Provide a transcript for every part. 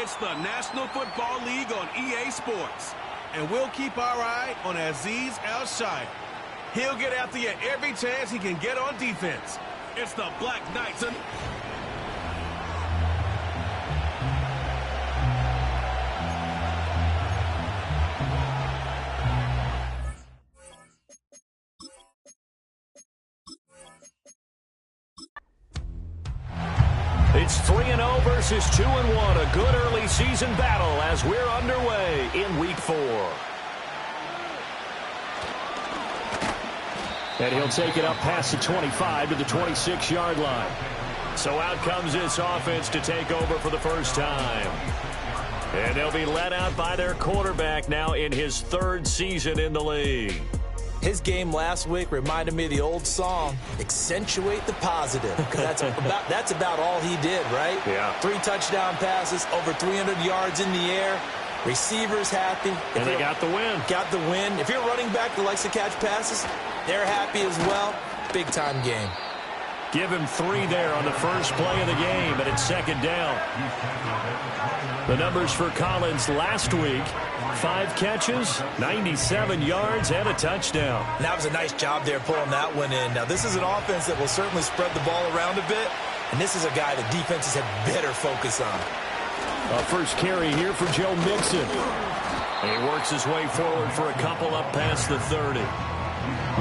It's the National Football League on EA Sports. And we'll keep our eye on Azeez Al-Shaair. He'll get after you every chance he can get on defense. It's the Black Knights. It's 3-0 versus 2-1. A good early season battle as we're underway in Week 4. And he'll take it up past the 25 to the 26-yard line. So out comes this offense to take over for the first time. And they'll be led out by their quarterback now in his 3rd season in the league. His game last week reminded me of the old song, accentuate the positive. Because that's about all he did, right? Yeah. 3 touchdown passes, over 300 yards in the air. Receivers happy. And they got the win. Got the win. If you're a running back that likes to catch passes, they're happy as well. Big-time game. Give him 3 there on the first play of the game, and it's 2nd down. The numbers for Collins last week, 5 catches, 97 yards, and a touchdown. And that was a nice job there pulling that one in. Now, this is an offense that will certainly spread the ball around a bit, and this is a guy that defenses have better focus on. A first carry here for Joe Mixon. He works his way forward for a couple up past the 30.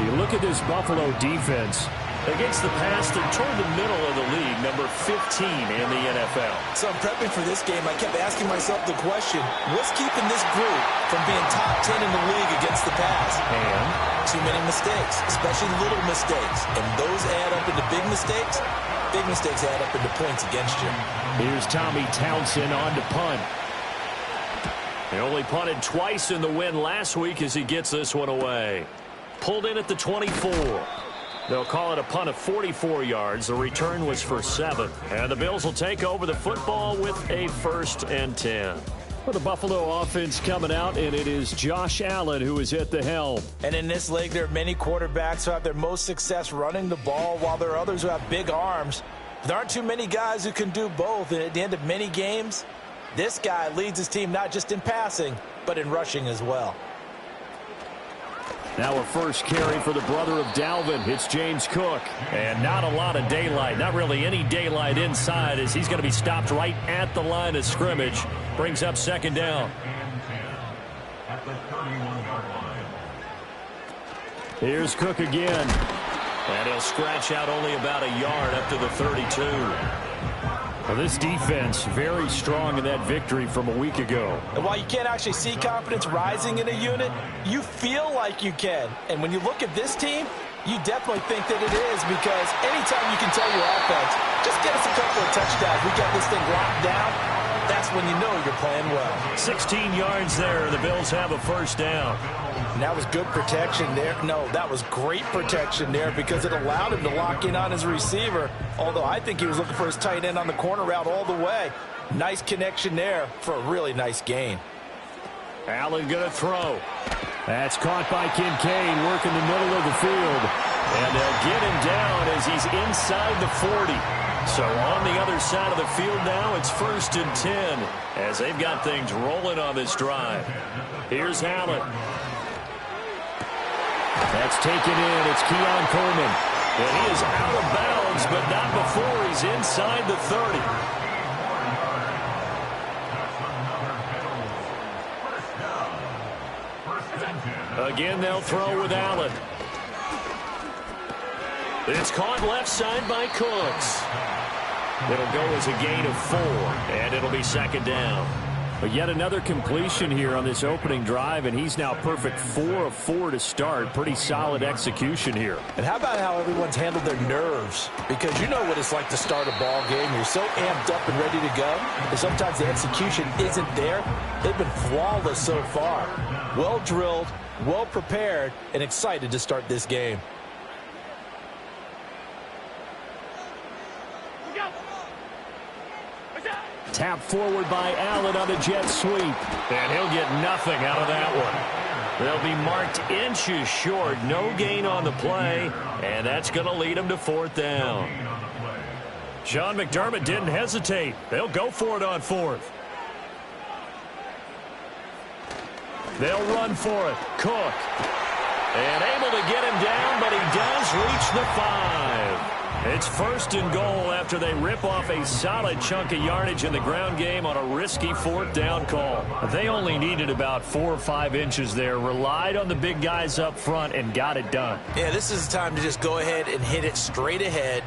You look at this Buffalo defense. Against the pass, they're toward the middle of the league, number 15 in the NFL. So I'm prepping for this game. I kept asking myself the question, what's keeping this group from being top 10 in the league against the pass? And too many mistakes, especially little mistakes. And those add up into big mistakes. Big mistakes add up into points against you. Here's Tommy Townsend on to punt. He only punted twice in the win last week as he gets this one away. Pulled in at the 24. They'll call it a punt of 44 yards. The return was for 7. And the Bills will take over the football with a 1st and 10. Well, the Buffalo offense coming out, and it is Josh Allen who is at the helm. And in this league, there are many quarterbacks who have their most success running the ball, while there are others who have big arms. There aren't too many guys who can do both. And at the end of many games, this guy leads his team not just in passing, but in rushing as well. Now a first carry for the brother of Dalvin. It's James Cook. And not a lot of daylight. Not really any daylight inside as he's going to be stopped right at the line of scrimmage. Brings up 2nd down. Here's Cook again. And he'll scratch out only about a yard up to the 32. Well, this defense very strong in that victory from a week ago. And while you can't actually see confidence rising in a unit, you feel like you can. And when you look at this team, you definitely think that it is, because anytime you can tell your offense, just get us a couple of touchdowns, we got this thing locked down, that's when you know you're playing well. 16 yards there. The Bills have a 1st down. And that was good protection there. No, that was great protection there because it allowed him to lock in on his receiver, although I think he was looking for his tight end on the corner route all the way. Nice connection there for a really nice gain. Allen going to throw. That's caught by Kincaid, working the middle of the field. And they'll get him down as he's inside the 40. So on the other side of the field now, it's 1st and 10 as they've got things rolling on this drive. Here's Allen. That's taken in. It's Keon Coleman. And he is out of bounds, but not before he's inside the 30. Again, they'll throw with Allen. It's caught left side by Cooks. It'll go as a gain of 4, and it'll be 2nd down. But yet another completion here on this opening drive, and he's now perfect 4 of 4 to start. Pretty solid execution here. And how about how everyone's handled their nerves? Because you know what it's like to start a ball game. You're so amped up and ready to go, and sometimes the execution isn't there. They've been flawless so far. Well drilled, well prepared, and excited to start this game. Tap forward by Allen on a jet sweep. And he'll get nothing out of that one. They'll be marked inches short. No gain on the play. And that's going to lead them to 4th down. Sean McDermott didn't hesitate. They'll go for it on 4th. They'll run for it. Cook. And able to get him down, but he does reach the 5. It's first and goal after they rip off a solid chunk of yardage in the ground game on a risky fourth down call. They only needed about 4 or 5 inches there, relied on the big guys up front, and got it done. Yeah, this is the time to just go ahead and hit it straight ahead.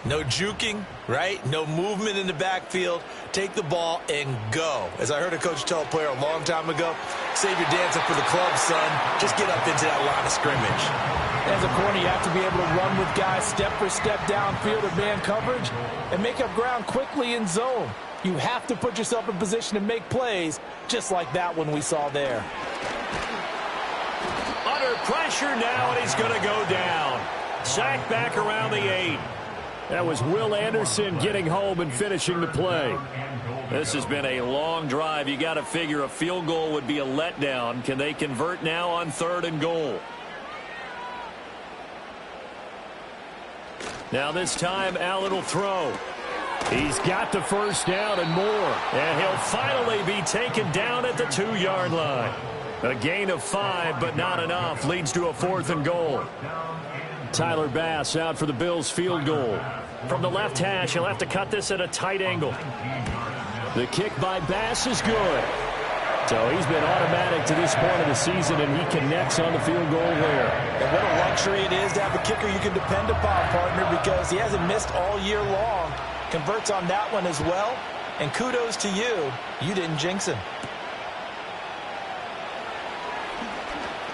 No juking, right? No movement in the backfield. Take the ball and go. As I heard a coach tell a player a long time ago, save your dancing for the club, son. Just get up into that line of scrimmage. As a corner, you have to be able to run with guys step for step downfield or man coverage and make up ground quickly in zone. You have to put yourself in position to make plays, just like that one we saw there. Under pressure now, and he's going to go down. Sacked back around the 8. That was Will Anderson getting home and finishing the play. This has been a long drive. You got to figure a field goal would be a letdown. Can they convert now on 3rd and goal? Now this time, Allen will throw. He's got the first down and more. And he'll finally be taken down at the 2-yard line. A gain of 5, but not enough. Leads to a 4th and goal. Tyler Bass out for the Bills field goal. From the left hash, he'll have to cut this at a tight angle. The kick by Bass is good. So he's been automatic to this point of the season, and he connects on the field goal there. And what a luxury it is to have a kicker you can depend upon, partner, because he hasn't missed all year long. Converts on that one as well. And kudos to you. You didn't jinx him.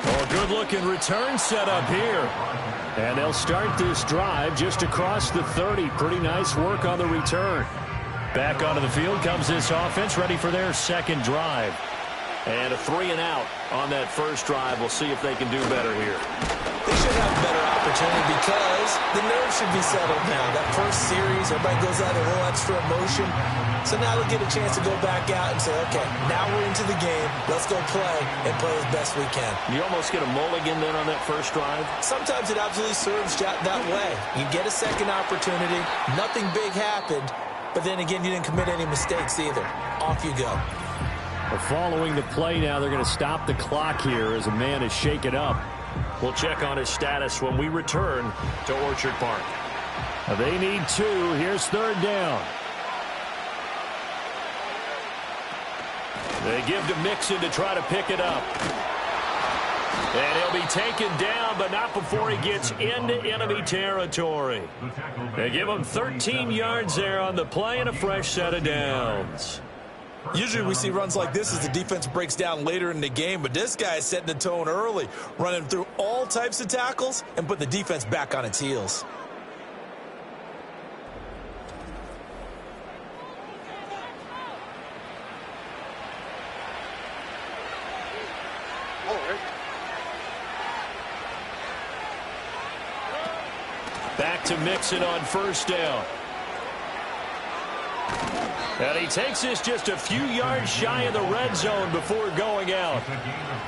Oh, good-looking return set up here. And they'll start this drive just across the 30. Pretty nice work on the return. Back onto the field comes this offense, ready for their second drive. And a 3-and-out on that first drive. We'll see if they can do better here. They should have a better opportunity because the nerves should be settled now. That first series, everybody goes out a little extra emotion. So now they'll get a chance to go back out and say, okay, now we're into the game. Let's go play and play as best we can. You almost get a mulligan then on that first drive? Sometimes it absolutely serves that way. You get a second opportunity. Nothing big happened. But then again, you didn't commit any mistakes either. Off you go. Following the play now, they're going to stop the clock here as a man is shaken up. We'll check on his status when we return to Orchard Park. They need 2. Here's 3rd down. They give to Mixon to try to pick it up. And he'll be taken down, but not before he gets into enemy territory. They give him 13 yards there on the play and a fresh set of downs. Usually we see runs like this as the defense breaks down later in the game, but this guy is setting the tone early, running through all types of tackles and put the defense back on its heels. Back to Mixon on first down. And he takes this just a few yards shy of the red zone before going out.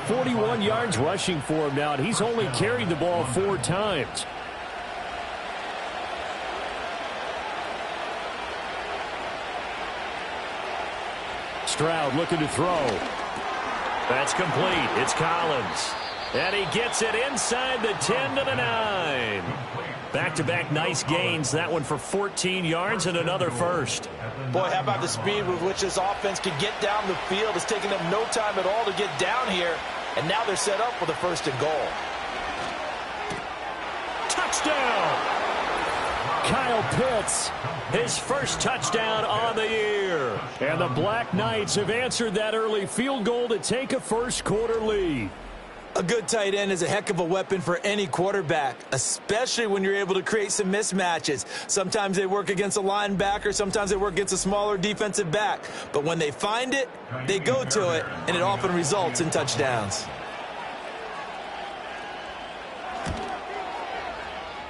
41 yards rushing for him now, and he's only carried the ball 4 times. Stroud looking to throw. That's complete. It's Collins. And he gets it inside the 10 to the 9. Back-to-back nice gains. That one for 14 yards and another first. Boy, how about the speed with which this offense could get down the field? It's taken them no time at all to get down here. And now they're set up for the 1st and goal. Touchdown! Kyle Pitts, his first touchdown on the year. And the Black Knights have answered that early field goal to take a first-quarter lead. A good tight end is a heck of a weapon for any quarterback, especially when you're able to create some mismatches. Sometimes they work against a linebacker, sometimes they work against a smaller defensive back. But when they find it, they go to it, and it often results in touchdowns.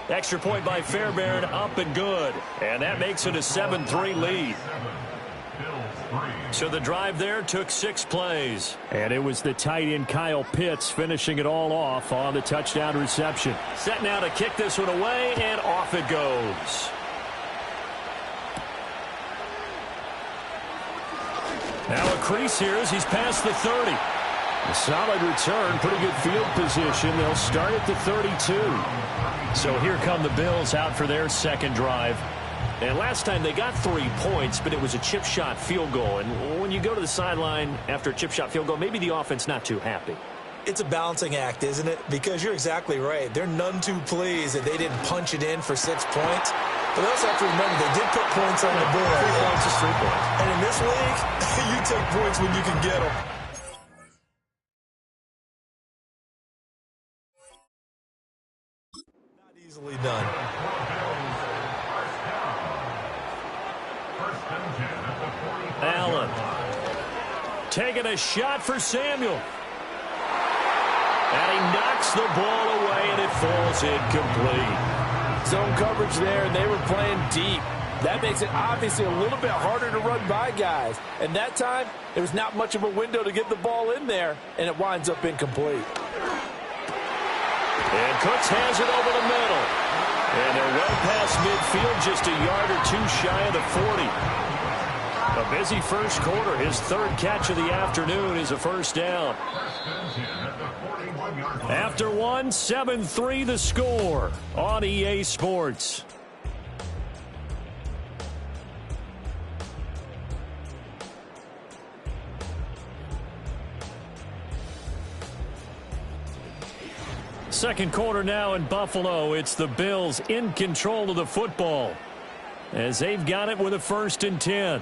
Extra point by Fairbairn, up and good. And that makes it a 7-3 lead. So the drive there took 6 plays. And it was the tight end Kyle Pitts finishing it all off on the touchdown reception. Set now to kick this one away, and off it goes. Now a crease here as he's past the 30. A solid return, pretty good field position. They'll start at the 32. So here come the Bills out for their second drive. And last time they got 3 points, but it was a chip shot field goal. And when you go to the sideline after a chip shot field goal, maybe the offense not too happy. It's a balancing act, isn't it? Because you're exactly right. They're none too pleased that they didn't punch it in for 6 points. But they also have to remember they did put points on the board. 3 points is 3 points. And in this league, you take points when you can get them. Not easily done. Allen taking a shot for Samuel. And he knocks the ball away, and it falls incomplete. Zone coverage there, and they were playing deep. That makes it obviously a little bit harder to run by guys. And that time, there was not much of a window to get the ball in there, and it winds up incomplete. And Cooks has it over the middle. And they're well past midfield, just a yard or two shy of the 40. A busy first quarter. His third catch of the afternoon is a first down. After one, 7-3 the score on EA Sports. Second quarter now in Buffalo. It's the Bills in control of the football as they've got it with a 1st and 10.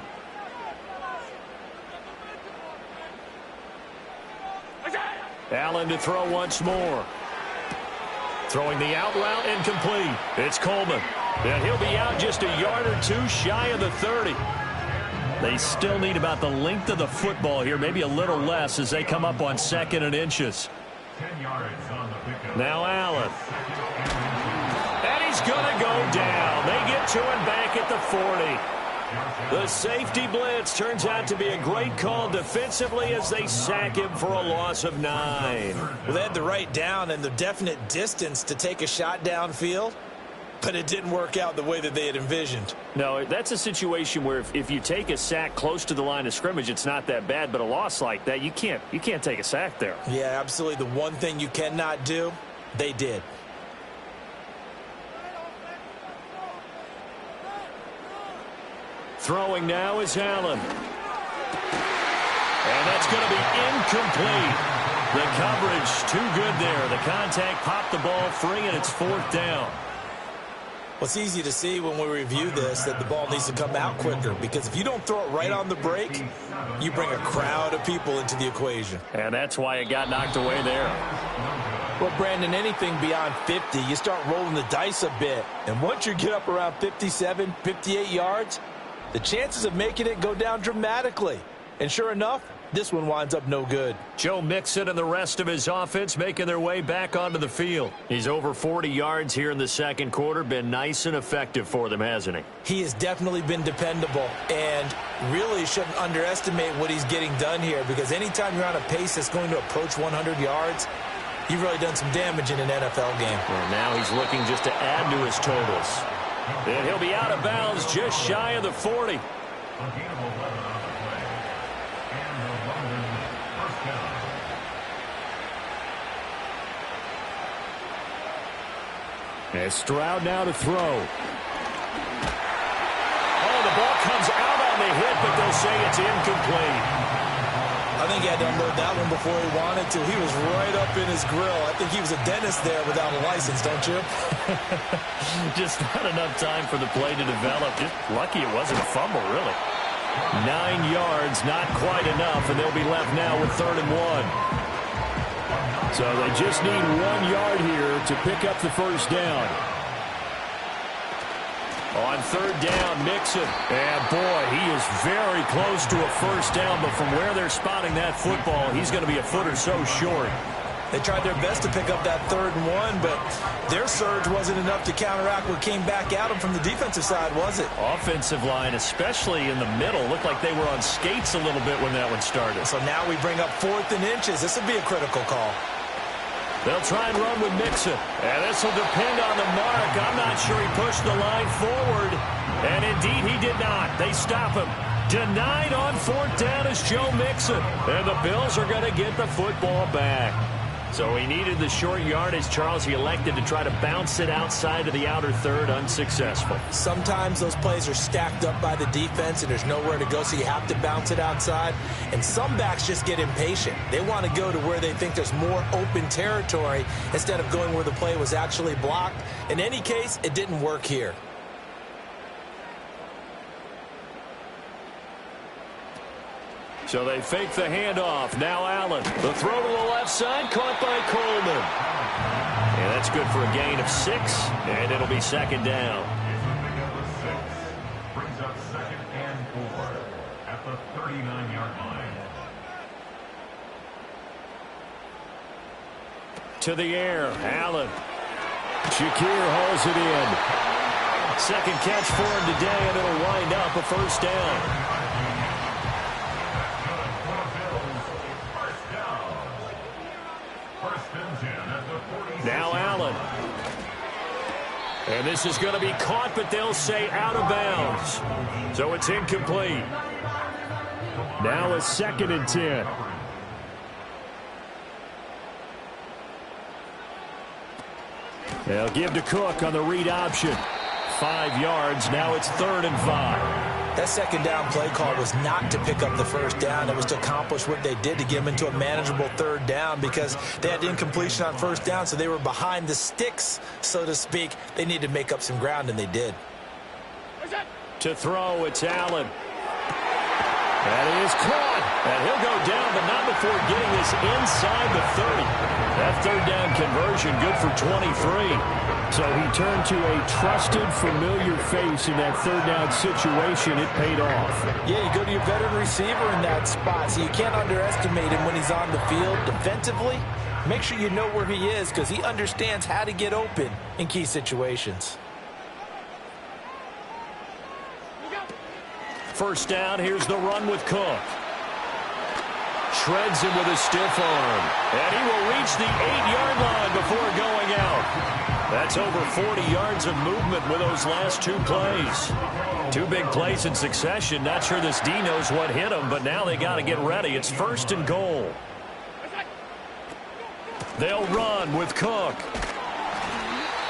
Allen to throw once more. Throwing the out route incomplete. It's Coleman. And he'll be out just a yard or two shy of the 30. They still need about the length of the football here, maybe a little less as they come up on 2nd and inches. Now Allen. And he's going to go down. They get to him back at the 40. The safety blitz turns out to be a great call defensively as they sack him for a loss of 9. Well, they had the right down and the definite distance to take a shot downfield, but it didn't work out the way that they had envisioned. No, that's a situation where if you take a sack close to the line of scrimmage, it's not that bad, but a loss like that, you can't take a sack there. Yeah, absolutely. The one thing you cannot do, they did. Throwing now is Allen. And that's going to be incomplete. The coverage too good there. The contact popped the ball free, and it's 4th down. Well, it's easy to see when we review this that the ball needs to come out quicker, because if you don't throw it right on the break, you bring a crowd of people into the equation. And that's why it got knocked away there. Well, Brandon, anything beyond 50, you start rolling the dice a bit. And once you get up around 57, 58 yards, the chances of making it go down dramatically. And sure enough, this one winds up no good. Joe Mixon and the rest of his offense making their way back onto the field. He's over 40 yards here in the second quarter. Been nice and effective for them, hasn't he? He has definitely been dependable, and really shouldn't underestimate what he's getting done here, because anytime you're on a pace that's going to approach 100 yards, you've really done some damage in an NFL game. Well, now he's looking just to add to his totals. And he'll be out of bounds just shy of the 40. And Stroud now to throw. Oh, the ball comes out on the hit, but they'll say it's incomplete. I think he had to unload that one before he wanted to. He was right up in his grill. I think he was a dentist there without a license, don't you? Just not enough time for the play to develop. Just lucky it wasn't a fumble, really. 9 yards, not quite enough, and they'll be left now with 3rd and 1. So they just need 1 yard here to pick up the first down. On 3rd down, Mixon. And, boy, he is very close to a first down, but from where they're spotting that football, he's going to be a foot or so short. They tried their best to pick up that 3rd and 1, but their surge wasn't enough to counteract what came back at them from the defensive side, was it? Offensive line, especially in the middle, looked like they were on skates a little bit when that one started. So now we bring up 4th and inches. This will be a critical call. They'll try and run with Mixon. And this will depend on the mark. I'm not sure he pushed the line forward. And indeed, he did not. They stop him. Denied on fourth down is Joe Mixon. And the Bills are going to get the football back. So he needed the short yardage, Charles. He elected to try to bounce it outside of the outer third, unsuccessful. Sometimes those plays are stacked up by the defense and there's nowhere to go, so you have to bounce it outside. And some backs just get impatient. They want to go to where they think there's more open territory instead of going where the play was actually blocked. In any case, it didn't work here. So they fake the handoff. Now Allen. The throw to the left side, caught by Coleman. And that's good for a gain of 6, and it'll be second down. Brings up 2nd and 4 at the 39-yard line. To the air, Allen. Shakir hauls it in. Second catch for him today, and it'll wind up a first down. Now Allen. And this is going to be caught, but they'll say out of bounds. So it's incomplete. Now it's 2nd and 10. They'll give to Cook on the read option. 5 yards. Now it's 3rd and 5. That second down play call was not to pick up the first down. It was to accomplish what they did to get them into a manageable 3rd down because they had incompletion on first down, so they were behind the sticks, so to speak. They needed to make up some ground, and they did. To throw, it's Allen. That is caught. And he'll go down, but not before getting this inside the 30. That 3rd down conversion good for 23. So he turned to a trusted, familiar face in that 3rd down situation. It paid off. Yeah, you go to your veteran receiver in that spot, so you can't underestimate him when he's on the field defensively. Make sure you know where he is because he understands how to get open in key situations. First down, here's the run with Cook. Shreds him with a stiff arm. And he will reach the 8-yard line before going out. That's over 40 yards of movement with those last 2 plays. 2 big plays in succession. Not sure this D knows what hit him, but now they got to get ready. It's 1st and goal. They'll run with Cook.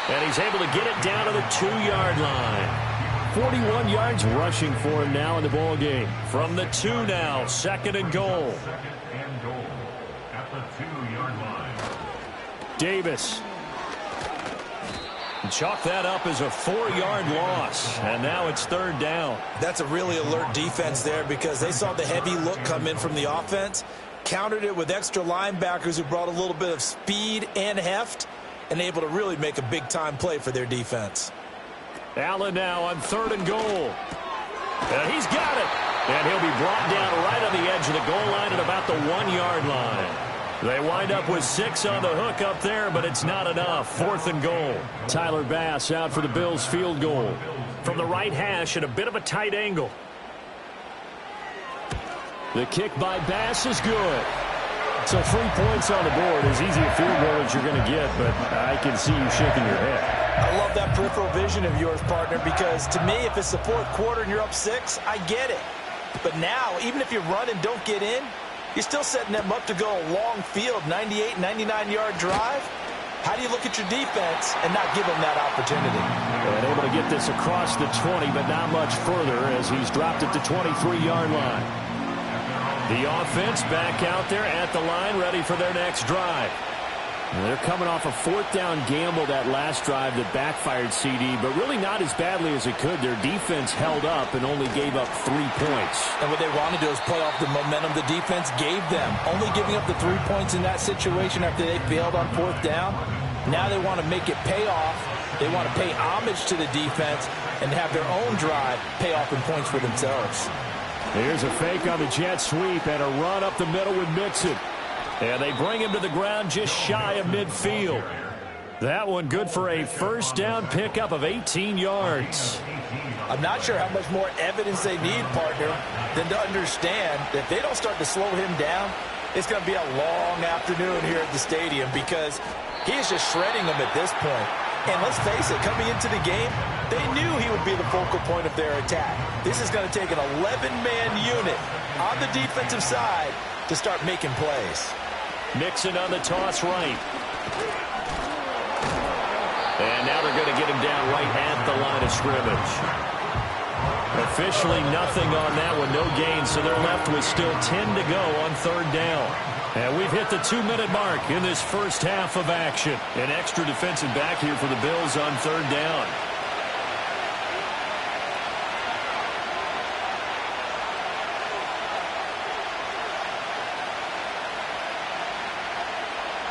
And he's able to get it down to the 2-yard line. 41 yards rushing for him now in the ball game. From the 2 now, 2nd and goal. 2nd and goal at the 2-yard line. Davis. Chalk that up as a 4-yard loss. And now it's 3rd down. That's a really alert defense there because they saw the heavy look come in from the offense, countered it with extra linebackers who brought a little bit of speed and heft, and able to really make a big-time play for their defense. Allen now on 3rd and goal. And he's got it. And he'll be brought down right on the edge of the goal line at about the 1-yard line. They wind up with 6 on the hook up there, but it's not enough. 4th and goal. Tyler Bass out for the Bills field goal. From the right hash at a bit of a tight angle. The kick by Bass is good. So 3 points on the board. As easy a field goal as you're going to get, but I can see you shaking your head. I love that peripheral vision of yours, partner, because to me, if it's the 4th quarter and you're up 6, I get it. But now, even if you run and don't get in, you're still setting them up to go a long field, 98, 99-yard drive. How do you look at your defense and not give them that opportunity? And able to get this across the 20, but not much further as he's dropped it to 23-yard line. The offense back out there at the line, ready for their next drive. And they're coming off a 4th down gamble that last drive that backfired CD, but really not as badly as it could. Their defense held up and only gave up 3 points. And what they want to do is play off the momentum the defense gave them. Only giving up the 3 points in that situation after they failed on 4th down. Now they want to make it pay off. They want to pay homage to the defense and have their own drive pay off in points for themselves. Here's a fake on the jet sweep and a run up the middle with Mixon. And they bring him to the ground just shy of midfield. That one good for a 1st down pickup of 18 yards. I'm not sure how much more evidence they need, partner, than to understand that if they don't start to slow him down, it's going to be a long afternoon here at the stadium because he is just shredding them at this point. And let's face it, coming into the game, They knew he would be the focal point of their attack. This is going to take an 11-man unit on the defensive side to start making plays. Mixon on the toss right. And now they're going to get him down right at the line of scrimmage. Officially nothing on that one, no gain, so they're left with still 10 to go on third down. And we've hit the 2-minute mark in this first half of action. An extra defensive back here for the Bills on third down.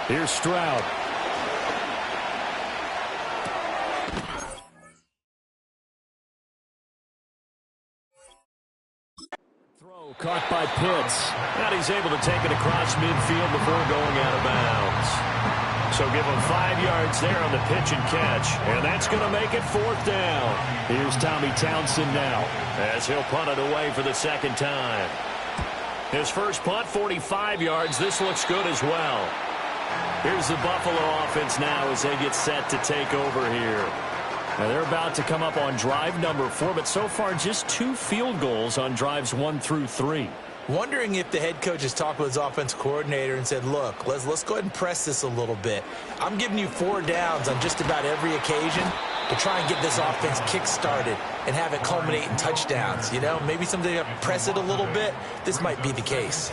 Here's Stroud. Throw caught by Pitts. And he's able to take it across midfield before going out of bounds. So give him 5 yards there on the pitch and catch. And that's going to make it fourth down. Here's Tommy Townsend now, as he'll punt it away for the second time. His first punt, 45 yards. This looks good as well. Here's the Buffalo offense now as they get set to take over here. Now they're about to come up on drive number 4, but so far just 2 field goals on drives 1 through 3. Wondering if the head coach has talked with his offense coordinator and said, look, let's go ahead and press this a little bit. I'm giving you 4 downs on just about every occasion to try and get this offense kick-started and have it culminate in touchdowns. You know, maybe someday press it a little bit. This might be the case.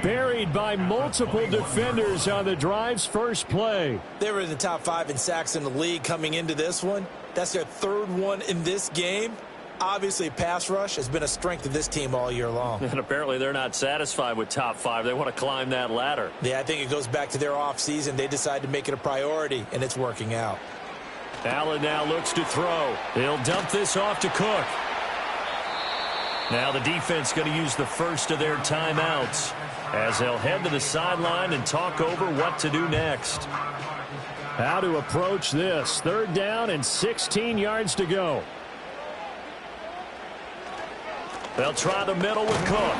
Buried by multiple defenders on the drive's first play. They were in the top 5 in sacks in the league coming into this one. That's their 3rd one in this game. Obviously, pass rush has been a strength of this team all year long. And apparently they're not satisfied with top 5. They want to climb that ladder. Yeah, I think it goes back to their offseason. They decided to make it a priority, and it's working out. Allen now looks to throw. He'll dump this off to Cook. Now the defense going to use the first of their timeouts as they'll head to the sideline and talk over what to do next. How to approach this. 3rd down and 16 yards to go. They'll try the middle with Cook.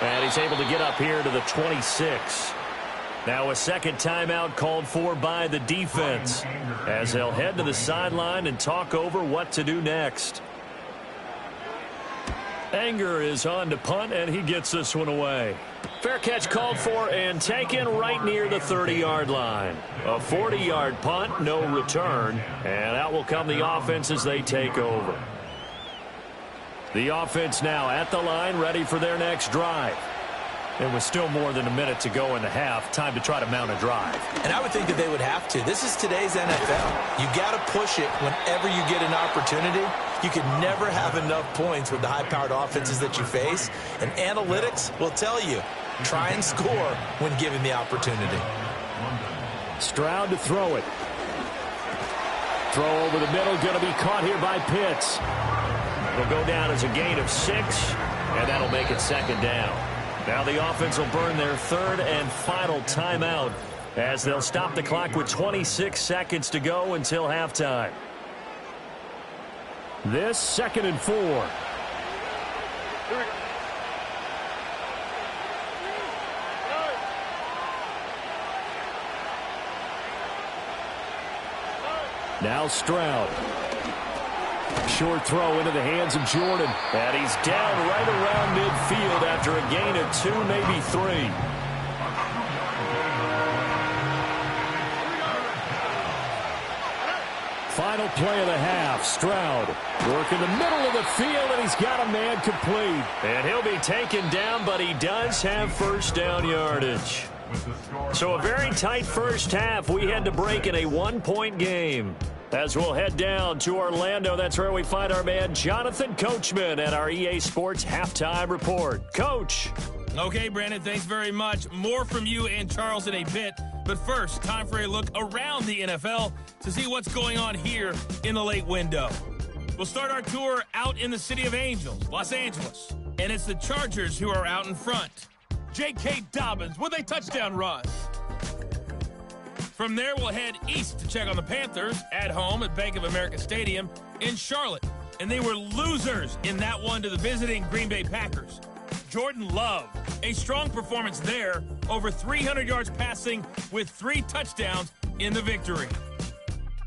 And he's able to get up here to the 26. Now a second timeout called for by the defense as they'll head to the sideline and talk over what to do next. Anger is on to punt, and he gets this one away. Fair catch called for and taken right near the 30-yard line. A 40-yard punt, no return, and out will come the offense as they take over. The offense now at the line, ready for their next drive. And with still more than a minute to go in the half, time to try to mount a drive. And I would think that they would have to. This is today's NFL. You got to push it whenever you get an opportunity. You can never have enough points with the high-powered offenses that you face. And analytics will tell you, try and score when given the opportunity. Stroud to throw it. Throw over the middle, going to be caught here by Pitts. It'll go down as a gain of 6, and that'll make it second down. Now the offense will burn their 3rd and final timeout as they'll stop the clock with 26 seconds to go until halftime. This 2nd and 4. Now Stroud. Short throw into the hands of Jordan. And he's down right around midfield after a gain of 2, maybe 3. Final play of the half. Stroud working the middle of the field, and he's got a man complete. And he'll be taken down, but he does have first down yardage. So a very tight first half. We had to break in a 1-point game. As we'll head down to Orlando, that's where we find our man Jonathan Coachman at our EA Sports Halftime Report. Coach. Okay, Brandon, thanks very much. More from you and Charles in a bit. But first, time for a look around the NFL to see what's going on here in the late window. We'll start our tour out in the City of Angels, Los Angeles. And it's the Chargers who are out in front. J.K. Dobbins with a touchdown run. From there, we'll head east to check on the Panthers at home at Bank of America Stadium in Charlotte. And they were losers in that one to the visiting Green Bay Packers. Jordan Love, a strong performance there, over 300 yards passing with 3 touchdowns in the victory.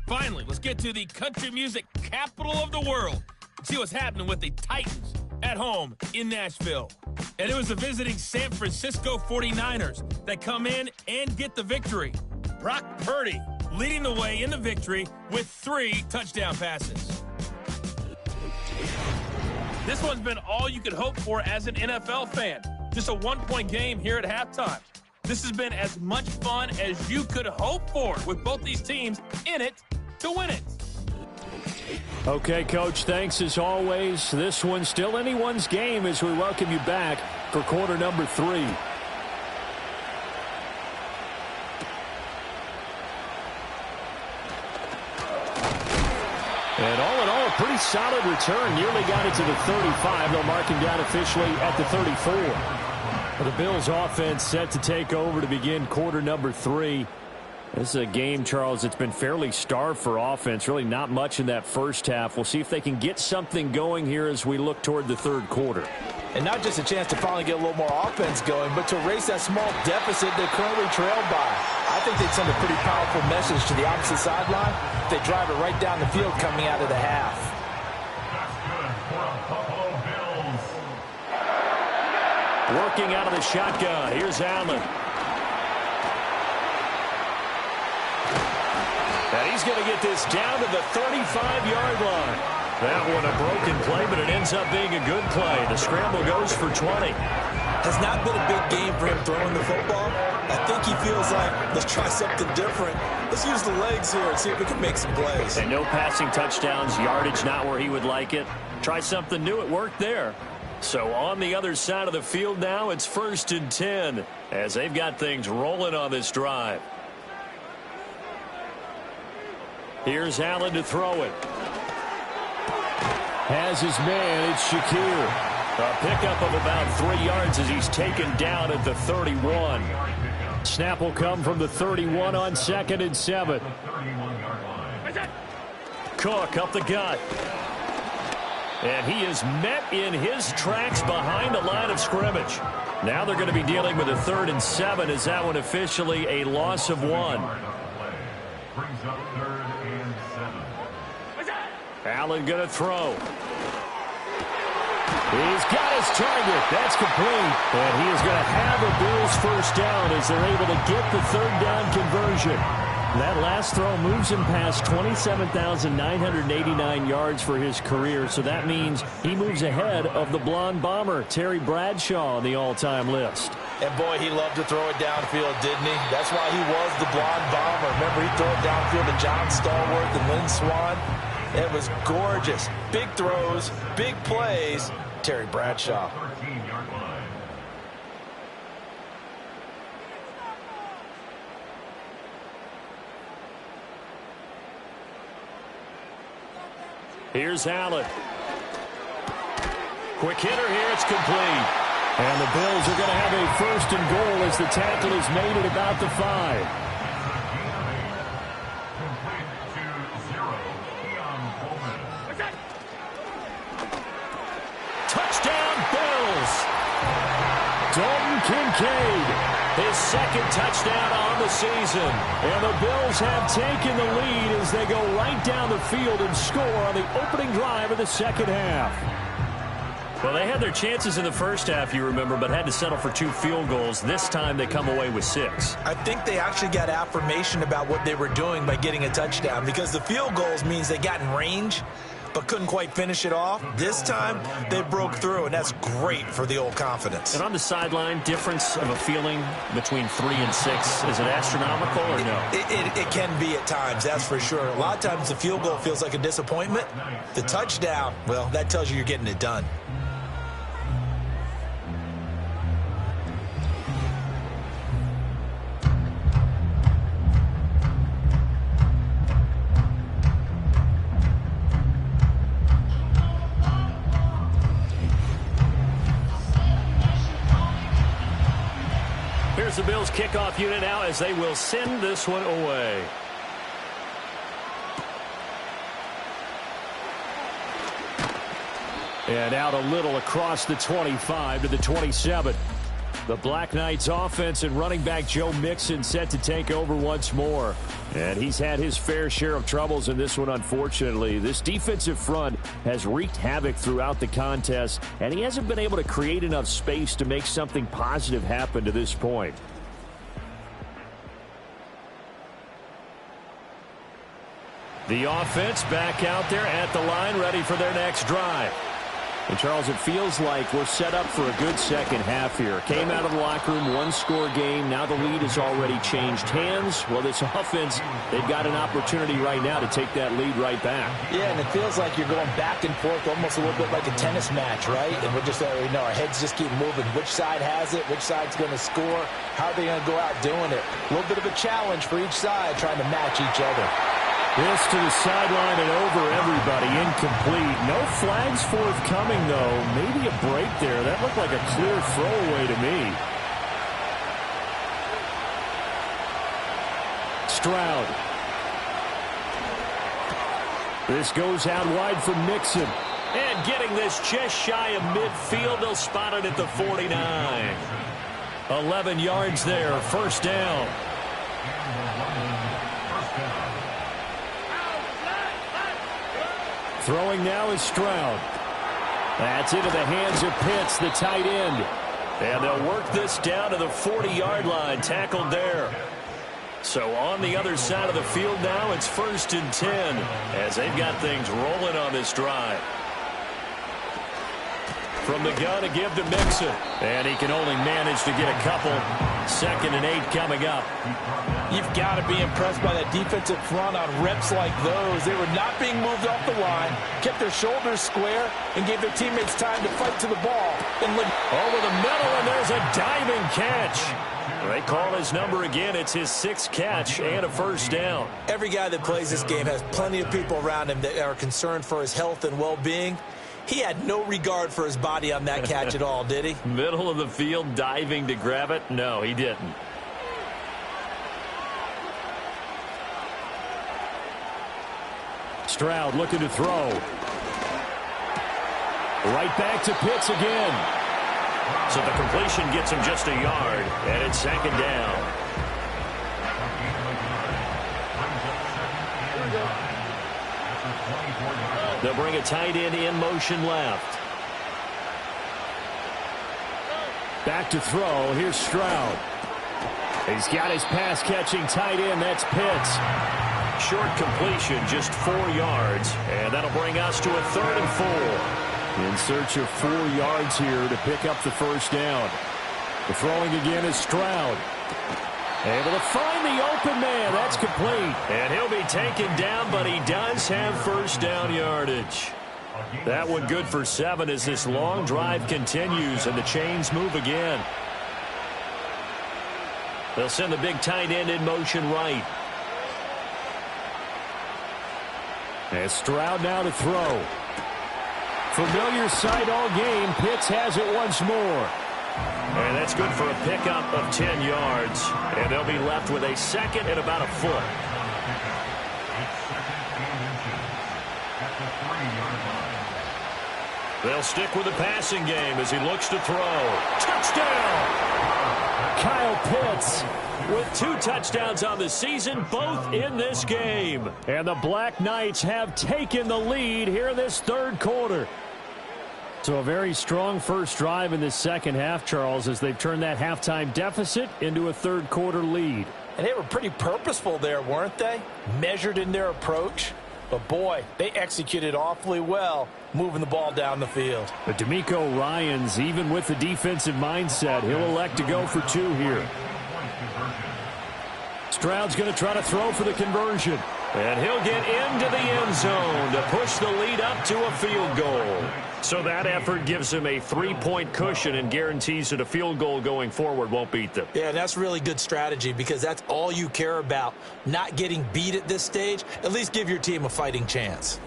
Finally, let's get to the country music capital of the world. See what's happening with the Titans at home in Nashville. And it was the visiting San Francisco 49ers that come in and get the victory. Brock Purdy leading the way in the victory with 3 touchdown passes. This one's been all you could hope for as an NFL fan. Just a 1-point game here at halftime. This has been as much fun as you could hope for with both these teams in it to win it. Okay, Coach, thanks as always. This one's still anyone's game as we welcome you back for quarter number 3. And all in all, a pretty solid return. Nearly got it to the 35. They'll mark him down officially at the 34. The Bills offense set to take over to begin quarter number 3. This is a game, Charles, that's been fairly starved for offense. Really not much in that first half. We'll see if they can get something going here as we look toward the third quarter. And not just a chance to finally get a little more offense going, but to erase that small deficit they're currently trailed by. I think they'd send a pretty powerful message to the opposite sideline if they drive it right down the field coming out of the half. That's good for the Buffalo Bills. Working out of the shotgun. Here's Allen. And he's going to get this down to the 35-yard line. That one a broken play, but it ends up being a good play. The scramble goes for 20. Has not been a big game for him throwing the football. I think he feels like, let's try something different. Let's use the legs here and see if we can make some plays. And no passing touchdowns, yardage not where he would like it. Try something new, it worked there. So on the other side of the field now, it's 1st and 10 as they've got things rolling on this drive. Here's Allen to throw it. Has his man, it's Shakir. A pickup of about 3 yards as he's taken down at the 31. Snap will come from the 31 on 2nd and 7. Cook up the gut. And he is met in his tracks behind the line of scrimmage. Now they're going to be dealing with a 3rd and 7 as that one officially a loss of 1. Brings up 3rd and 7. Allen going to throw. He's got his target. That's complete. And he is going to have a Bills first down as they're able to get the 3rd down conversion. That last throw moves him past 27,989 yards for his career, so that means he moves ahead of the blonde bomber, Terry Bradshaw, on the all-time list. And boy, he loved to throw it downfield, didn't he? That's why he was the blonde bomber. Remember, he'd throw it downfield to John Stallworth and Lynn Swann. It was gorgeous. Big throws, big plays. Terry Bradshaw. 13-yard line. Here's Allen. Quick hitter here, it's complete. And the Bills are going to have a 1st and goal as the tackle is made at about the 5. Touchdown, Bills! Dalton Kincaid, His 2nd touchdown on the season. and the Bills have taken the lead as they go right down the field and score on the opening drive of the 2nd half. Well, they had their chances in the first half, you remember, but had to settle for 2 field goals. This time they come away with 6. I think they actually got affirmation about what they were doing by getting a touchdown, because the field goals means they got in range but couldn't quite finish it off. This time they broke through, and that's great for the old confidence. And on the sideline, difference of a feeling between 3 and 6, is it astronomical or no? It can be at times, that's for sure. A lot of times the field goal feels like a disappointment. The touchdown, well, that tells you you're getting it done. Here's the Bills kickoff unit now as they will send this one away. And out a little across the 25 to the 27. The Black Knights offense and running back Joe Mixon set to take over once more. And he's had his fair share of troubles in this one, unfortunately. This defensive front has wreaked havoc throughout the contest, and he hasn't been able to create enough space to make something positive happen to this point. The offense back out there at the line, ready for their next drive. And, Charles, it feels like we're set up for a good second half here. Came out of the locker room, one-score game. Now the lead has already changed hands. Well, this offense, they've got an opportunity right now to take that lead right back. Yeah, and it feels like you're going back and forth almost a little bit like a tennis match, right? And we're just, our heads just keep moving. Which side has it? Which side's going to score? How are they going to go out doing it? A little bit of a challenge for each side trying to match each other. This to the sideline and over everybody. Incomplete. No flags forthcoming, though. Maybe a break there. That looked like a clear throwaway to me. Stroud. This goes out wide for Mixon. And getting this just shy of midfield. They'll spot it at the 49. 11 yards there. First down. Throwing now is Stroud. That's into the hands of Pitts, the tight end. And they'll work this down to the 40-yard line, tackled there. So on the other side of the field now, it's 1st and 10 as they've got things rolling on this drive. From the gun to give to Mixon. And he can only manage to get a couple. 2nd and 8 coming up. You've got to be impressed by that defensive front on reps like those. They were not being moved off the line, kept their shoulders square, and gave their teammates time to fight to the ball. Over the middle, and there's a diving catch. They call his number again. It's his 6th catch and a first down. Every guy that plays this game has plenty of people around him that are concerned for his health and well-being. He had no regard for his body on that catch at all, did he? Middle of the field, diving to grab it? No, he didn't. Stroud looking to throw. Right back to Pitts again. So the completion gets him just a yard, and it's 2nd down. They'll bring a tight end in motion left. Back to throw. Here's Stroud. He's got his pass-catching tight end. That's Pitts. Short completion, just 4 yards, and that'll bring us to a 3rd and 4. In search of 4 yards here to pick up the first down. The throwing again is Stroud. Able to find the open man. That's complete. And he'll be taken down, but he does have first down yardage. That one good for 7 as this long drive continues and the chains move again. They'll send the big tight end in motion right. And Stroud now to throw. Familiar sight all game. Pitts has it once more. And that's good for a pickup of 10 yards. And they'll be left with a 2nd and about a foot. They'll stick with the passing game as he looks to throw. Touchdown! Kyle Pitts with 2 touchdowns on the season, both in this game. And the Black Knights have taken the lead here in this 3rd quarter. So a very strong first drive in this second half, Charles, as they've turned that halftime deficit into a 3rd quarter lead. And they were pretty purposeful there, weren't they? Measured in their approach. But, boy, they executed awfully well moving the ball down the field. But D'Amico Ryans, even with the defensive mindset, he'll elect to go for 2 here. Stroud's going to try to throw for the conversion. And he'll get into the end zone to push the lead up to a field goal. So that effort gives him a 3-point cushion and guarantees that a field goal going forward won't beat them. Yeah, that's really good strategy because that's all you care about. Not getting beat at this stage. At least give your team a fighting chance.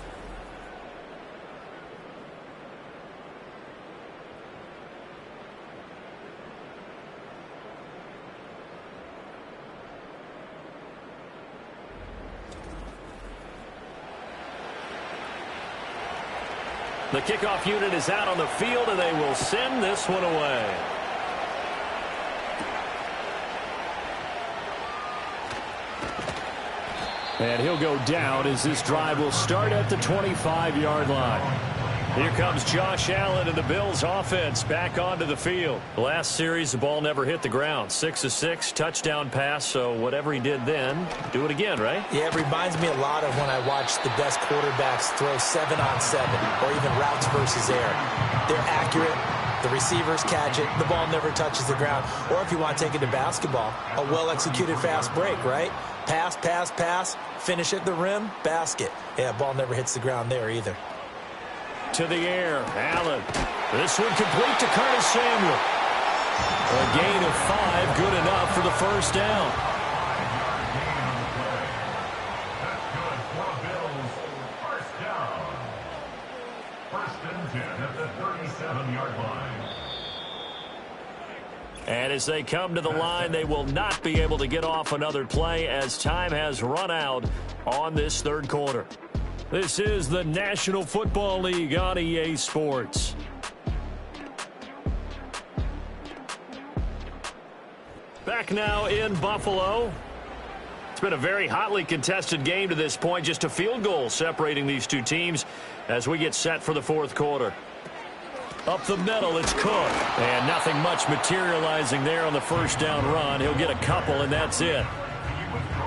The kickoff unit is out on the field, and they will send this one away. And he'll go down as this drive will start at the 25-yard line. Here comes Josh Allen and the Bills offense back onto the field. Last series, the ball never hit the ground. 6 of 6, touchdown pass, so whatever he did then, do it again, right? Yeah, it reminds me a lot of when I watch the best quarterbacks throw 7-on-7 or even routes versus air. They're accurate. The receivers catch it. The ball never touches the ground. Or if you want to take it to basketball, a well-executed fast break, right? Pass, pass, pass, finish at the rim, basket. Yeah, ball never hits the ground there either. To the air, Allen. This one complete to Curtis Samuel. A gain of 5, good enough for the first down. That's good for the Bills. First down. First and 10 at the 37-yard line. And as they come to the line, they will not be able to get off another play as time has run out on this third quarter. This is the National Football League on EA Sports. Back now in Buffalo. It's been a very hotly contested game to this point. Just a field goal separating these two teams as we get set for the fourth quarter. Up the middle, it's Cook. And nothing much materializing there on the first down run. He'll get a couple, and that's it.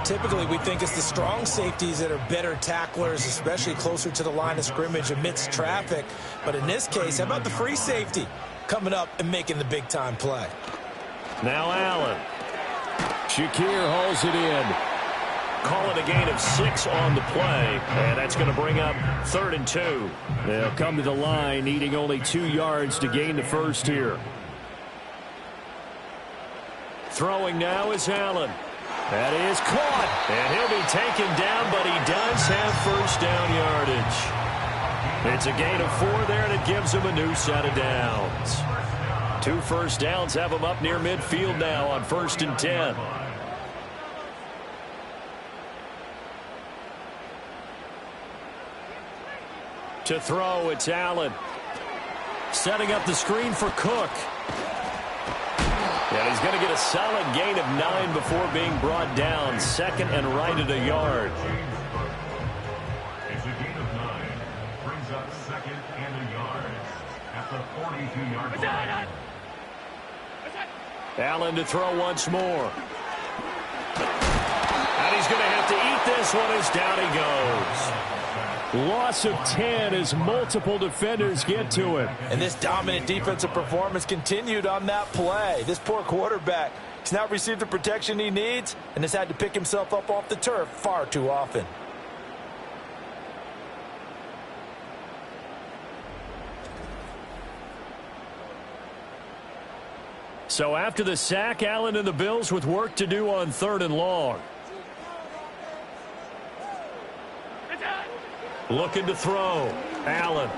Typically, we think it's the strong safeties that are better tacklers, especially closer to the line of scrimmage amidst traffic. But in this case, how about the free safety coming up and making the big-time play? Now Allen. Shakir hauls it in. Call it a gain of 6 on the play, and that's going to bring up 3rd and 2. They'll come to the line needing only 2 yards to gain the first here. Throwing now is Allen. That is caught, and he'll be taken down, but he does have first down yardage. It's a gain of 4 there, and it gives him a new set of downs. 2 first downs have him up near midfield now on 1st and 10. To throw, it's Allen. Setting up the screen for Cook. And he's going to get a solid gain of 9 before being brought down. 2nd and right at a yard. It's a gain of 9. Brings up 2nd and a yard at the 42-yard line. Allen to throw once more. And he's going to have to eat this one as down he goes. Loss of 10 as multiple defenders get to him. And this dominant defensive performance continued on that play. This poor quarterback has not received the protection he needs and has had to pick himself up off the turf far too often. So after the sack, Allen and the Bills with work to do on 3rd and long. Looking to throw. Allen.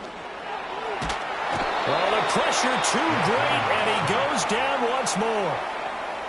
Oh, the pressure too great, and he goes down once more.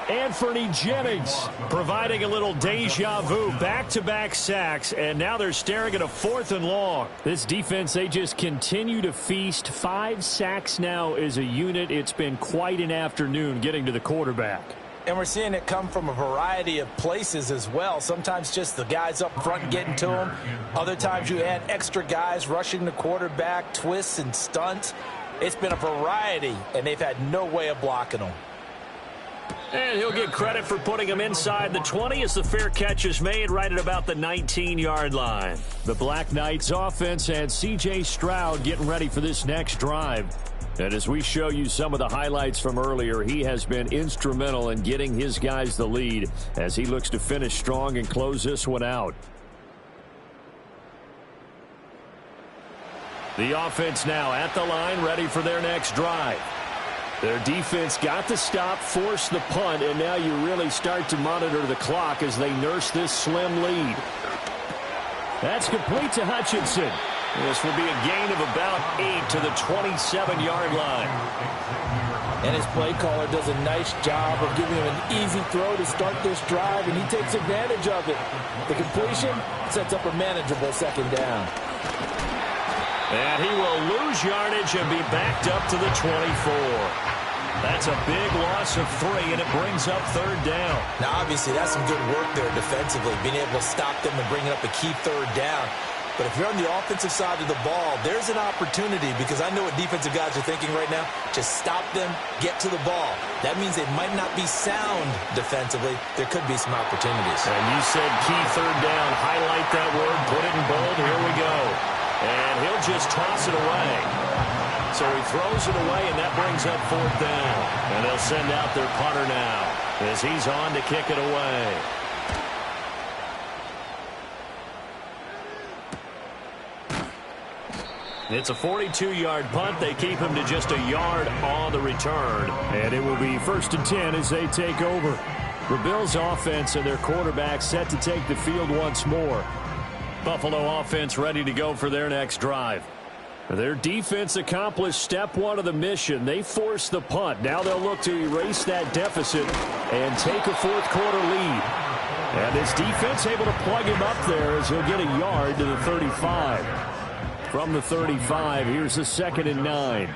Anthony Jennings providing a little deja vu. Back-to-back sacks, and now they're staring at a 4th and long. This defense, they just continue to feast. 5 sacks now as a unit. It's been quite an afternoon getting to the quarterback. And we're seeing it come from a variety of places as well. Sometimes just the guys up front getting to him. Other times you add extra guys rushing the quarterback, twists and stunts. It's been a variety, and they've had no way of blocking them. And he'll get credit for putting him inside the 20 as the fair catch is made right at about the 19-yard line. The Black Knights offense and C.J. Stroud getting ready for this next drive. And as we show you some of the highlights from earlier, he has been instrumental in getting his guys the lead as he looks to finish strong and close this one out. The offense now at the line, ready for their next drive. Their defense got the stop, forced the punt, and now you really start to monitor the clock as they nurse this slim lead. That's complete to Hutchinson. This will be a gain of about 8 to the 27-yard line. And his play caller does a nice job of giving him an easy throw to start this drive, and he takes advantage of it. The completion sets up a manageable 2nd down. And he will lose yardage and be backed up to the 24. That's a big loss of 3, and it brings up 3rd down. Now, obviously, that's some good work there defensively, being able to stop them and bringing up a key 3rd down. But if you're on the offensive side of the ball, there's an opportunity, because I know what defensive guys are thinking right now. Just stop them, get to the ball. That means they might not be sound defensively. There could be some opportunities. And you said key 3rd down. Highlight that word, put it in bold. Here we go. And he'll just toss it away. So he throws it away, and that brings up 4th down. And they'll send out their punter now as he's on to kick it away. It's a 42-yard punt. They keep him to just a yard on the return. And it will be 1st and 10 as they take over. The Bills offense and their quarterback set to take the field once more. Buffalo offense ready to go for their next drive. Their defense accomplished step 1 of the mission. They forced the punt. Now they'll look to erase that deficit and take a 4th quarter lead. And this defense able to plug him up there as he'll get a yard to the 35. From the 35, here's the 2nd and 9.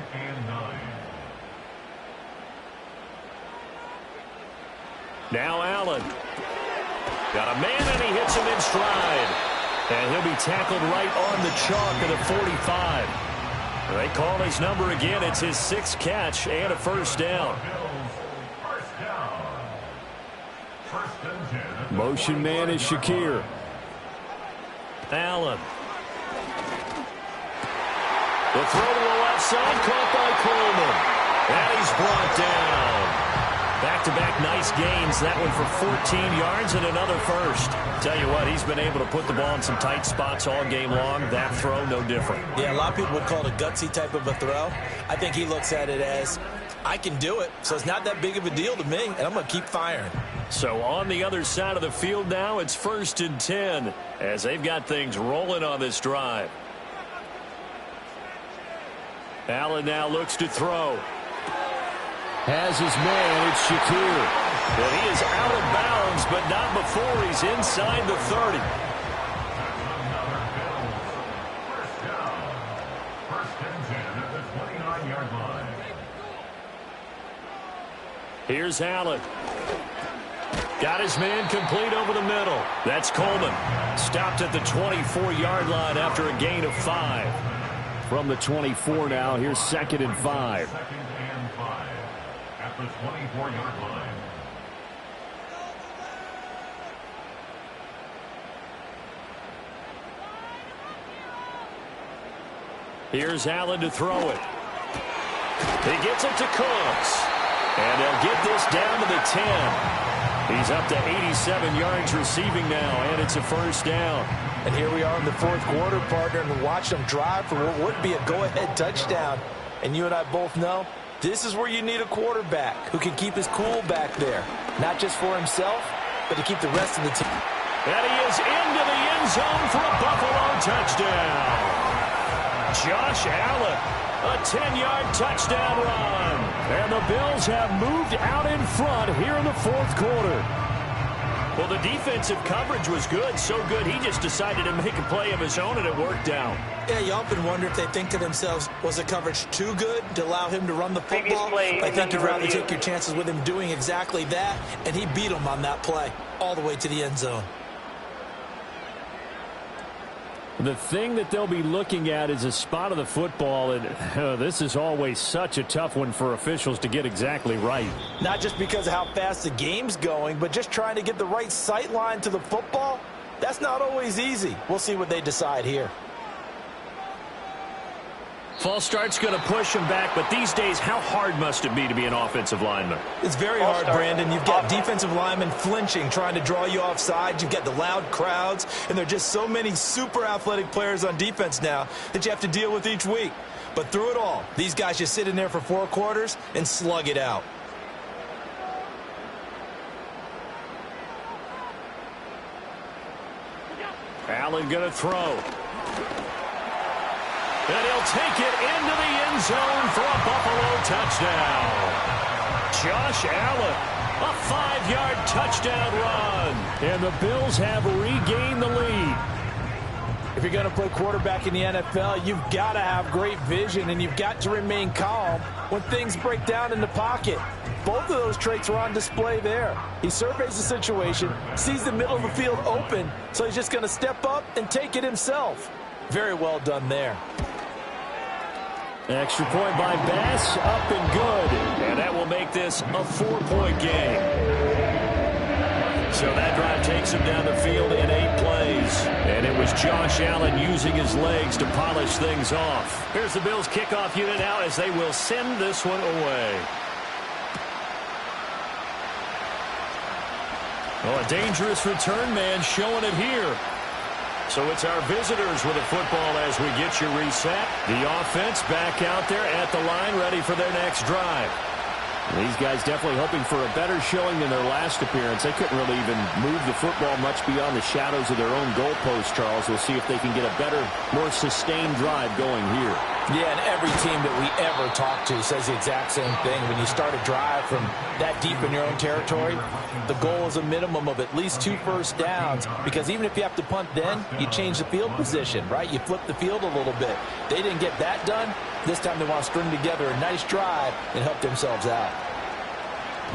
Now Allen. Got a man, and he hits him in stride. And he'll be tackled right on the chalk at the 45. They call his number again. It's his 6th catch and a 1st down. Motion man is Shakir. Allen. The throw to the left side, caught by Coleman. And he's brought down. Back-to-back nice gains. That one for 14 yards and another 1st. Tell you what, he's been able to put the ball in some tight spots all game long. That throw, no different. Yeah, a lot of people would call it a gutsy type of a throw. I think he looks at it as, I can do it, so it's not that big of a deal to me, and I'm going to keep firing. So on the other side of the field now, it's 1st and 10 as they've got things rolling on this drive. Allen now looks to throw. Has his man, it's Shakir. And he is out of bounds, but not before he's inside the 30. Here's Allen. Got his man complete over the middle. That's Coleman. Stopped at the 24-yard line after a gain of 5. From the 24 now, here's 2nd and 5. At the 24-yard line. Here's Allen to throw it. He gets it to Cooks. And they'll get this down to the 10. He's up to 87 yards receiving now, and it's a 1st down. And here we are in the 4th quarter, partner, and watch them drive for what would be a go-ahead touchdown. And you and I both know this is where you need a quarterback who can keep his cool back there, not just for himself, but to keep the rest of the team. And he is into the end zone for a Buffalo touchdown. Josh Allen, a 10-yard touchdown run. And the Bills have moved out in front here in the 4th quarter. Well, the defensive coverage was good, so good he just decided to make a play of his own, and it worked out. Yeah, you often wonder if they think to themselves, was the coverage too good to allow him to run the football? I think you'd rather take your chances with him doing exactly that, and he beat him on that play all the way to the end zone. The thing that they'll be looking at is a spot of the football, and this is always such a tough one for officials to get exactly right. Not just because of how fast the game's going, but just trying to get the right sight line to the football. That's not always easy. We'll see what they decide here. False start's going to push him back, but these days, how hard must it be to be an offensive lineman? It's very hard, Brandon. You've got defensive linemen flinching, trying to draw you offside. You've got the loud crowds, and there are just so many super athletic players on defense now that you have to deal with each week. But through it all, these guys just sit in there for 4 quarters and slug it out. Allen going to throw. And he'll take it into the end zone for a Buffalo touchdown. Josh Allen, a 5-yard touchdown run. And the Bills have regained the lead. If you're going to play quarterback in the NFL, you've got to have great vision, and you've got to remain calm when things break down in the pocket. Both of those traits are on display there. He surveys the situation, sees the middle of the field open, so he's just going to step up and take it himself. Very well done there. Extra point by Bass, up and good. And that will make this a 4-point game. So that drive takes him down the field in 8 plays. And it was Josh Allen using his legs to polish things off. Here's the Bills kickoff unit now as they will send this one away. Oh, a dangerous return man showing it here. So it's our visitors with a football as we get you reset. The offense back out there at the line, ready for their next drive. These guys definitely hoping for a better showing than their last appearance. They couldn't really even move the football much beyond the shadows of their own goalpost, Charles. We'll see if they can get a better, more sustained drive going here. Yeah, and every team that we ever talk to says the exact same thing. When you start a drive from that deep in your own territory, the goal is a minimum of at least 2 first downs, because even if you have to punt then, you change the field position, right? You flip the field a little bit. They didn't get that done. This time they want to string together a nice drive and help themselves out.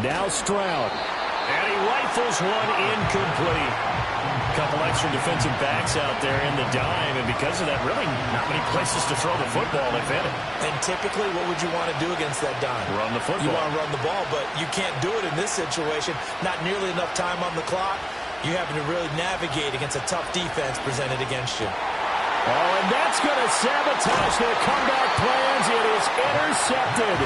Now Stroud. And he rifles one incomplete. A couple extra defensive backs out there in the dime, and because of that, really not many places to throw the football, if any. And typically, what would you want to do against that dime? Run the football. You want to run the ball, but you can't do it in this situation. Not nearly enough time on the clock. You having to really navigate against a tough defense presented against you. Oh, and that's going to sabotage their comeback plans. It is intercepted.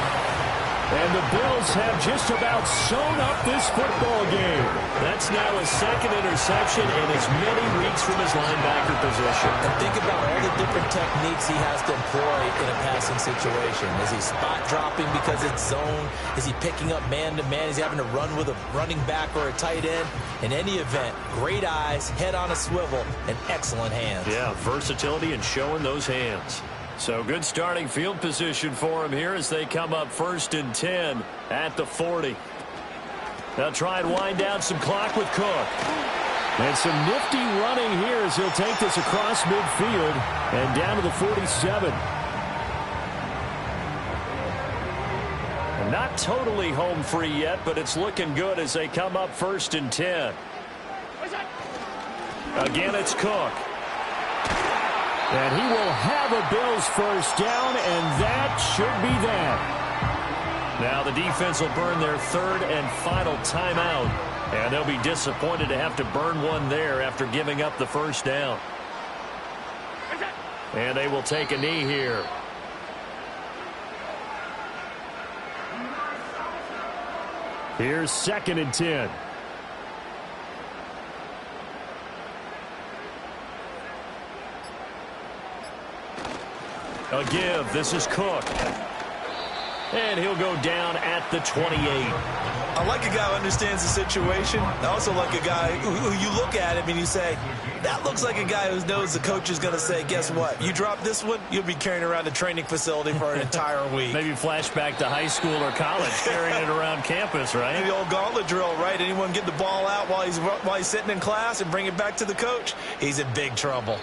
And the Bills have just about sewn up this football game. That's now his second interception in as many weeks from his linebacker position. And think about all the different techniques he has to employ in a passing situation. Is he spot dropping because it's zone? Is he picking up man-to-man? Is he having to run with a running back or a tight end? In any event, great eyes, head on a swivel, and excellent hands. Yeah, versatility and showing those hands. So good starting field position for him here as they come up 1st and 10 at the 40. They'll try and wind down some clock with Cook. And some nifty running here as he'll take this across midfield and down to the 47. Not totally home free yet, but it's looking good as they come up 1st and 10. Again, it's Cook. And he will have a Bills first down, and that should be that. Now the defense will burn their 3rd and final timeout, and they'll be disappointed to have to burn one there after giving up the first down. And they will take a knee here. Here's 2nd and 10. A give. This is Cook. And he'll go down at the 28. I like a guy who understands the situation. I also like a guy who you look at him and you say, that looks like a guy who knows the coach is going to say, guess what? You drop this one, you'll be carrying around the training facility for an entire week. Maybe flashback to high school or college, carrying it around campus, right? The old gauntlet drill, right? Anyone get the ball out while he's sitting in class and bring it back to the coach? He's in big trouble.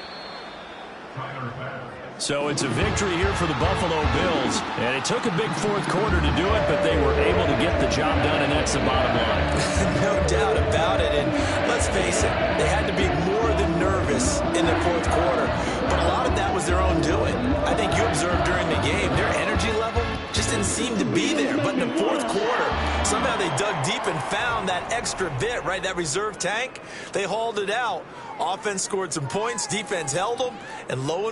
So it's a victory here for the Buffalo Bills. And it took a big 4th quarter to do it, but they were able to get the job done, and that's the bottom line. No doubt about it. And let's face it, they had to be more than nervous in the 4th quarter. But a lot of that was their own doing. I think you observed during the game, their energy level just didn't seem to be there. But in the 4th quarter, somehow they dug deep and found that extra bit, right? That reserve tank. They hauled it out. Offense scored some points. Defense held them. And lo and